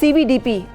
CBDP,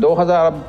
2000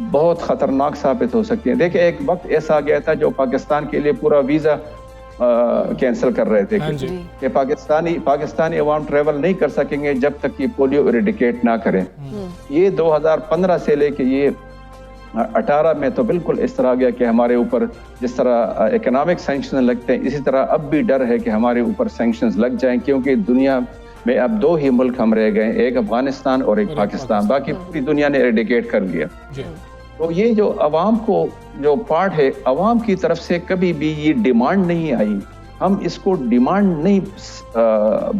بہت خطرناک ثابت ہو سکتی ہیں. دیکھیں ایک وقت ایسا آ گیا تھا جو پاکستان کے لیے پورا ویزا کینسل کر رہے تھے کہ پاکستانی عوام ٹریول نہیں کر سکیں گے جب تک یہ پولیو ایریڈیکیٹ نہ کریں. یہ 2015 سے لے کے یہ 18 میں تو بالکل اس طرح گیا کہ ہمارے اوپر جس طرح اکنامک سینکشن لگتے ہیں اسی طرح اب بھی ڈر ہے کہ ہمارے اوپر سینکشنز لگ جائیں، کیونکہ دنیا میں اب 2 ہی ملک ہم رہ گئے، ایک افغانستان اور ایک پاکستان، باقی پوری دنیا نے ایریڈیکیٹ کر لیا. تو یہ جو عوام کو جو پارٹ ہے، عوام کی طرف سے کبھی بھی یہ ڈیمانڈ نہیں آئی، ہم اس کو ڈیمانڈ نہیں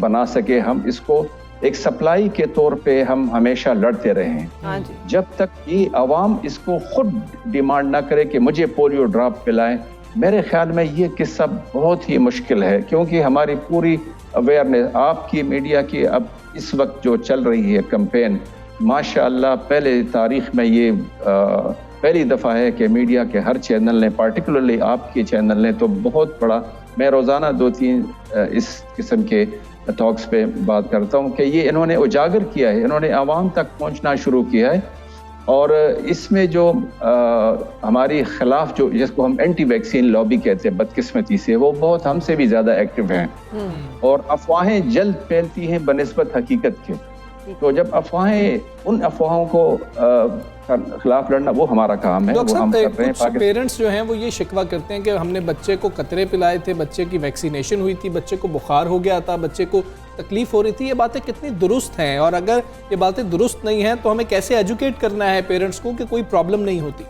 بنا سکے، ہم اس کو ایک سپلائی کے طور پہ ہم ہمیشہ لڑتے رہے ہیں. جب تک یہ عوام اس کو خود ڈیمانڈ نہ کرے کہ مجھے پولیو ڈراپ پلائیں، میرے خیال میں یہ قصہ بہت ہی مشکل ہے. کیونکہ ہماری پوری اویئرنیس آپ کی میڈیا کی اب اس وقت جو چل رہی ہے کمپین، ماشاء اللہ پہلے تاریخ میں یہ پہلی دفعہ ہے کہ میڈیا کے ہر چینل نے، پارٹیکولرلی آپ کے چینل نے تو بہت بڑا، میں روزانہ 2-3 اس قسم کے ٹاکس پہ بات کرتا ہوں کہ یہ انہوں نے اجاگر کیا ہے، انہوں نے عوام تک پہنچنا شروع کیا ہے. اور اس میں جو ہماری خلاف جو جس کو ہم اینٹی ویکسین لابی کہتے ہیں بدقسمتی سے، وہ بہت ہم سے بھی زیادہ ایکٹیو ہیں اور افواہیں جلد پھیلتی ہیں بنسبت حقیقت کے. تو جب افواہیں، ان افواہوں کو خلاف لڑنا وہ ہمارا کام ہے، وہ ہم کر رہے ہیں. کچھ پیرنٹس جو ہیں وہ یہ شکوہ کرتے ہیں کہ ہم نے بچے کو قطرے پلائے تھے، بچے کی ویکسینیشن ہوئی تھی، بچے کو بخار ہو گیا تھا، بچے کو تکلیف ہو رہی تھی. یہ باتیں کتنی درست ہیں؟ اور اگر یہ باتیں درست نہیں ہیں تو ہمیں کیسے ایجوکیٹ کرنا ہے پیرنٹس کو کہ کوئی پرابلم نہیں ہوتی؟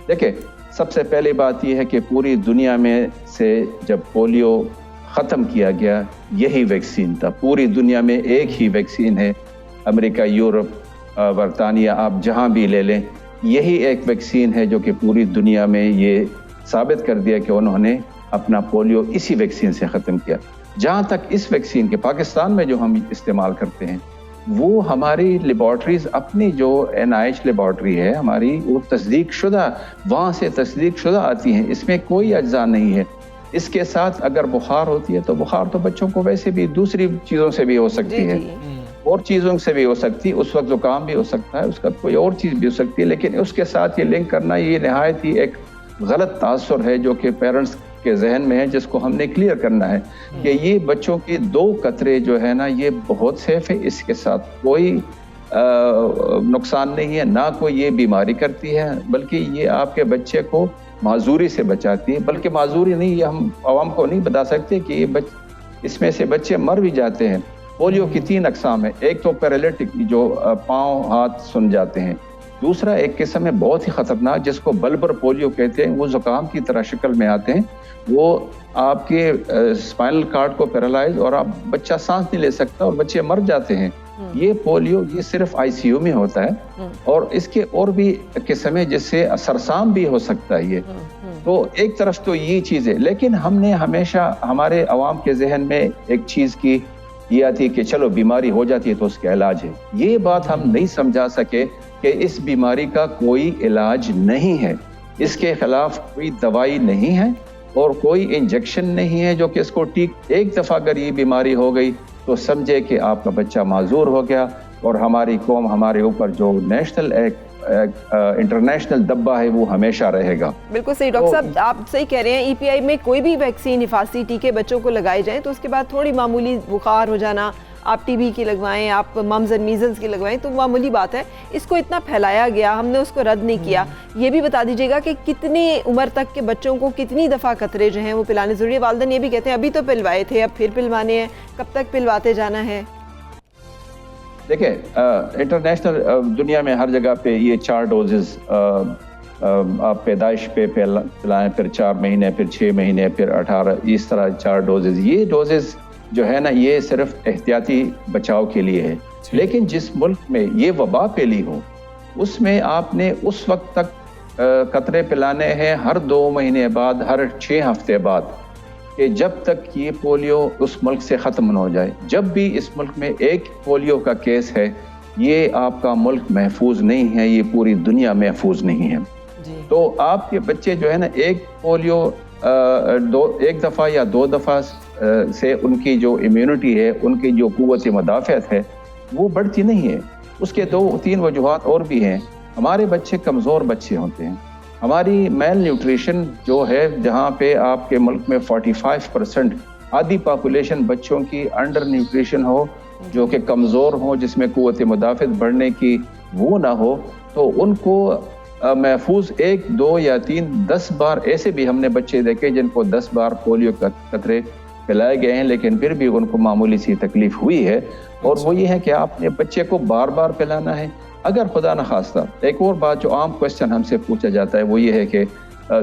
دیکھیں سب سے پہلی بات یہ ہے کہ پوری دنیا میں سے جب پولیو ختم کیا گیا یہی ویکسین تھا. پوری دنیا میں ایک ہی ویکسین ہے، امریکہ، یورپ، برطانیہ، آپ جہاں بھی لے لیں، یہی ایک ویکسین ہے جو کہ پوری دنیا میں یہ ثابت کر دیا کہ انہوں نے اپنا پولیو اسی ویکسین سے ختم کیا. جہاں تک اس ویکسین کے پاکستان میں جو ہم استعمال کرتے ہیں، وہ ہماری لیبارٹریز اپنی جو NIH لیبارٹری ہے ہماری، وہ تصدیق شدہ، وہاں سے تصدیق شدہ آتی ہیں، اس میں کوئی اجزاء نہیں ہے. اس کے ساتھ اگر بخار ہوتی ہے تو بخار تو بچوں کو ویسے بھی دوسری چیزوں سے بھی ہو سکتی ہے، اور چیزوں سے بھی ہو سکتی ہے، اس وقت زکام بھی ہو سکتا ہے، اس کا کوئی اور چیز بھی ہو سکتی ہے. لیکن اس کے ساتھ یہ لنک کرنا یہ نہایت ہی ایک غلط تاثر ہے جو کہ پیرنٹس کے ذہن میں ہے، جس کو ہم نے کلیئر کرنا ہے کہ یہ بچوں کے 2 قطرے جو ہے نا یہ بہت سیف ہے، اس کے ساتھ کوئی نقصان نہیں ہے، نہ کوئی یہ بیماری کرتی ہے، بلکہ یہ آپ کے بچے کو معذوری سے بچاتی ہے. بلکہ معذوری نہیں، یہ ہم عوام کو نہیں بتا سکتے کہ یہ اس میں سے بچے مر بھی جاتے ہیں. پولیو کی 3 اقسام ہیں. ایک تو پیرالیٹک جو پاؤں ہاتھ سن جاتے ہیں، دوسرا ایک قسم ہے بہت ہی خطرناک جس کو بلبر پولیو کہتے ہیں، وہ زکام کی طرح شکل میں آتے ہیں، وہ آپ کے اسپائنل کارڈ کو پیرالائز، اور آپ بچہ سانس نہیں لے سکتا اور بچے مر جاتے ہیں. یہ پولیو یہ صرف ICU میں ہوتا ہے، اور اس کے اور بھی قسم ہے جس سے سرسام بھی ہو سکتا ہے یہ. تو ایک طرف تو یہ چیز ہے، لیکن ہم نے ہمیشہ ہمارے عوام کے ذہن میں ایک چیز کی یہ آتی ہے کہ چلو بیماری ہو جاتی ہے تو اس کا علاج ہے. یہ بات ہم نہیں سمجھا سکے کہ اس بیماری کا کوئی علاج نہیں ہے، اس کے خلاف کوئی دوائی نہیں ہے اور کوئی انجیکشن نہیں ہے جو کہ اس کو ٹھیک. ایک دفعہ اگر یہ بیماری ہو گئی تو سمجھے کہ آپ کا بچہ معذور ہو گیا، اور ہماری قوم ہمارے اوپر جو نیشنل انٹرنیشنل دبا ہے وہ ہمیشہ رہے گا. بالکل صحیح ڈاکٹر صاحب، آپ صحیح کہہ رہے ہیں. EPI میں کوئی بھی ویکسین، حفاظتی ٹیکے بچوں کو لگائے جائیں تو اس کے بعد تھوڑی معمولی بخار ہو جانا، آپ TB کی لگوائیں، آپ ممز اینڈ میزلز کی لگوائیں تو معمولی بات ہے. اس کو اتنا پھیلایا گیا، ہم نے اس کو رد نہیں کیا. یہ بھی بتا دیجیے گا کہ کتنی عمر تک کے بچوں کو کتنی دفعہ قطرے جو ہیں وہ پلانے ضروری ہے؟ والدین یہ بھی کہتے ہیں ابھی تو پلوائے تھے، اب پھر پلوانے ہیں، کب تک پلواتے جانا ہے؟ دیکھیں انٹرنیشنل دنیا میں ہر جگہ پہ یہ 4 ڈوزز آپ پیدائش پہ پلائیں، پھر 4 مہینے، پھر 6 مہینے، پھر 18، اس طرح 4 ڈوزز. یہ ڈوزز جو ہے نا یہ صرف احتیاطی بچاؤ کے لیے ہے. لیکن جس ملک میں یہ وبا پھیلی ہو اس میں آپ نے اس وقت تک قطرے پلانے ہیں، ہر 2 مہینے بعد، ہر 6 ہفتے بعد، کہ جب تک یہ پولیو اس ملک سے ختم نہ ہو جائے. جب بھی اس ملک میں ایک پولیو کا کیس ہے، یہ آپ کا ملک محفوظ نہیں ہے، یہ پوری دنیا محفوظ نہیں ہے. تو آپ کے بچے جو ہے نا ایک پولیو ایک دفعہ یا 2 دفعہ سے ان کی جو امیونٹی ہے، ان کی جو قوت مدافعت ہے وہ بڑھتی نہیں ہے. اس کے 2-3 وجوہات اور بھی ہیں. ہمارے بچے کمزور بچے ہوتے ہیں. ہماری میل نیوٹریشن جو ہے جہاں پہ آپ کے ملک میں 45% آدھی پاپولیشن بچوں کی انڈر نیوٹریشن ہو, جو کہ کمزور ہوں, جس میں قوت مدافعت بڑھنے کی وہ نہ ہو, تو ان کو محفوظ 1 2 یا 3 10 بار ایسے بھی ہم نے بچے دیکھے جن کو 10 بار پولیو قطرے پلائے گئے ہیں, لیکن پھر بھی ان کو معمولی سی تکلیف ہوئی ہے. اور وہ یہ ہے کہ آپ نے بچے کو بار بار پلانا ہے. اگر خدا نخواستہ, ایک اور بات جو عام کوشچن ہم سے پوچھا جاتا ہے وہ یہ ہے کہ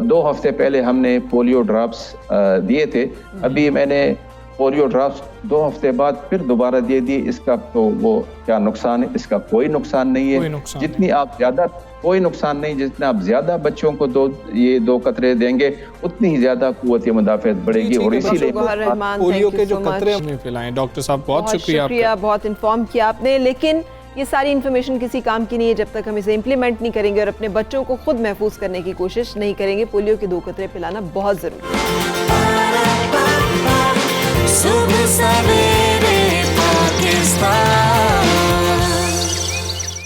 2 ہفتے پہلے ہم نے پولیو ڈراپس دیے تھے, ابھی میں نے پولیو ڈراپس 2 ہفتے بعد پھر دوبارہ دے دیے, اس کا تو وہ کیا نقصان ہے؟ اس کا کوئی نقصان نہیں ہے. جتنی آپ زیادہ, کوئی نقصان نہیں, جتنا آپ زیادہ بچوں کو یہ 2 قطرے دیں گے اتنی ہی زیادہ قوت مدافعت بڑھے گی. اور اسی لیے پولیو کے جو قطرے ہم نے پلائیں. ڈاکٹر صاحب بہت شکریہ, بہت انفارم کیا آپ نے. لیکن یہ ساری انفارمیشن کسی کام کی نہیں ہے جب تک ہم اسے امپلیمنٹ نہیں کریں گے اور اپنے بچوں کو خود محفوظ کرنے کی کوشش نہیں کریں گے. پولیو کے 2 قطرے پلانا بہت ضروری ہے.